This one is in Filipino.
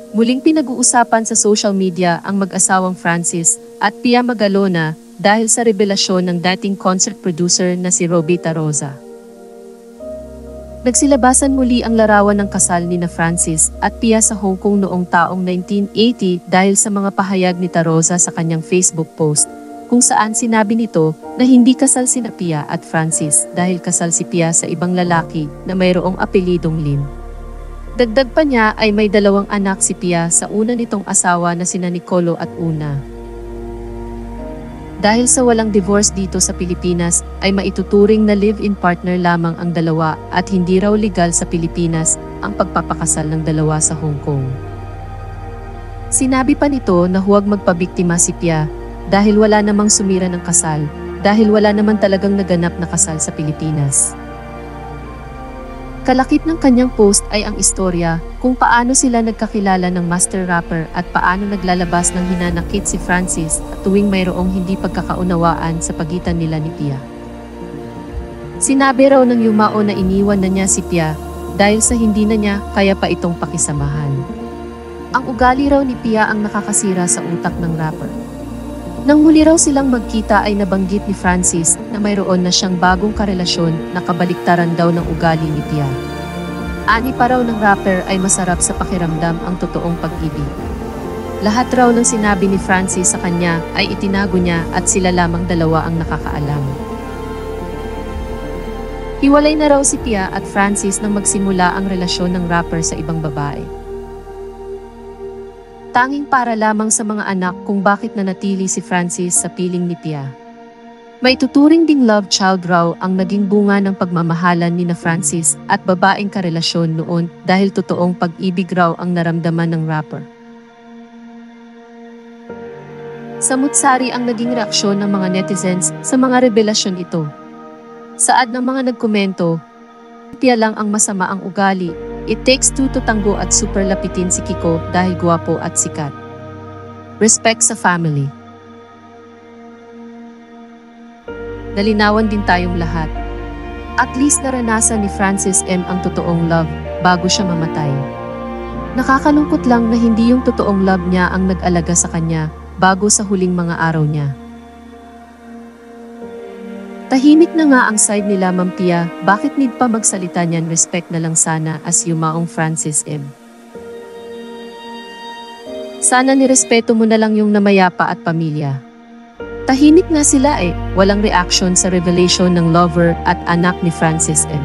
Muling pinag-uusapan sa social media ang mag-asawang Francis at Pia Magalona dahil sa revelasyon ng dating concert producer na si Robita Rosa. Nagsilabasan muli ang larawan ng kasal ni na Francis at Pia sa Hong Kong noong taong 1980 dahil sa mga pahayag ni Rosa sa kanyang Facebook post, kung saan sinabi nito na hindi kasal sina Pia at Francis dahil kasal si Pia sa ibang lalaki na mayroong apelidong Lim. Dagdag pa niya ay may 2 anak si Pia sa una nitong asawa na sina Nicolo at Una. Dahil sa walang divorce dito sa Pilipinas ay maituturing na live-in partner lamang ang dalawa at hindi raw legal sa Pilipinas ang pagpapakasal ng dalawa sa Hong Kong. Sinabi pa nito na huwag magpabiktima si Pia dahil wala namang sumira ng kasal, dahil wala naman talagang naganap na kasal sa Pilipinas. Kalakip ng kanyang post ay ang istorya kung paano sila nagkakilala ng master rapper at paano naglalabas ng hinanakit si Francis at tuwing mayroong hindi pagkakaunawaan sa pagitan nila ni Pia. Sinabi raw ng yumao na iniwan na niya si Pia dahil sa hindi na niya kaya pa itong pakisamahan. Ang ugali raw ni Pia ang nakakasira sa utak ng rapper. Nang muli raw silang magkita ay nabanggit ni Francis na mayroon na siyang bagong karelasyon na kabaliktaran daw ng ugali ni Pia. Ani pa raw ng rapper ay masarap sa pakiramdam ang totoong pag-ibig. Lahat raw ng sinabi ni Francis sa kanya ay itinago niya at sila lamang dalawa ang nakakaalam. Hiwalay na raw si Pia at Francis nang magsimula ang relasyon ng rapper sa ibang babae. Tanging para lamang sa mga anak kung bakit nanatili si Francis sa piling ni Pia. May tuturing ding love child raw ang naging bunga ng pagmamahalan ni na Francis at babaeng karelasyon noon dahil totoong pag-ibig raw ang naramdaman ng rapper. Samut-sari ang naging reaksyon ng mga netizens sa mga revelasyon ito. Saad ng mga nagkomento, Pia lang ang masama ang ugali. It takes 2 to tango at super lapitin si Kiko dahil gwapo at sikat. Respect sa family. Nalinawan din tayong lahat. At least naranasan ni Francis M. ang totoong love bago siya mamatay. Nakakalungkot lang na hindi yung totoong love niya ang nag-alaga sa kanya bago sa huling mga araw niya. Tahimik na nga ang side nila Ma'am Pia, bakit need pa magsalita niyan, respect na lang sana as yumaong Francis M. Sana nirespeto mo na lang yung namayapa at pamilya. Tahimik nga sila walang reaction sa revelation ng lover at anak ni Francis M.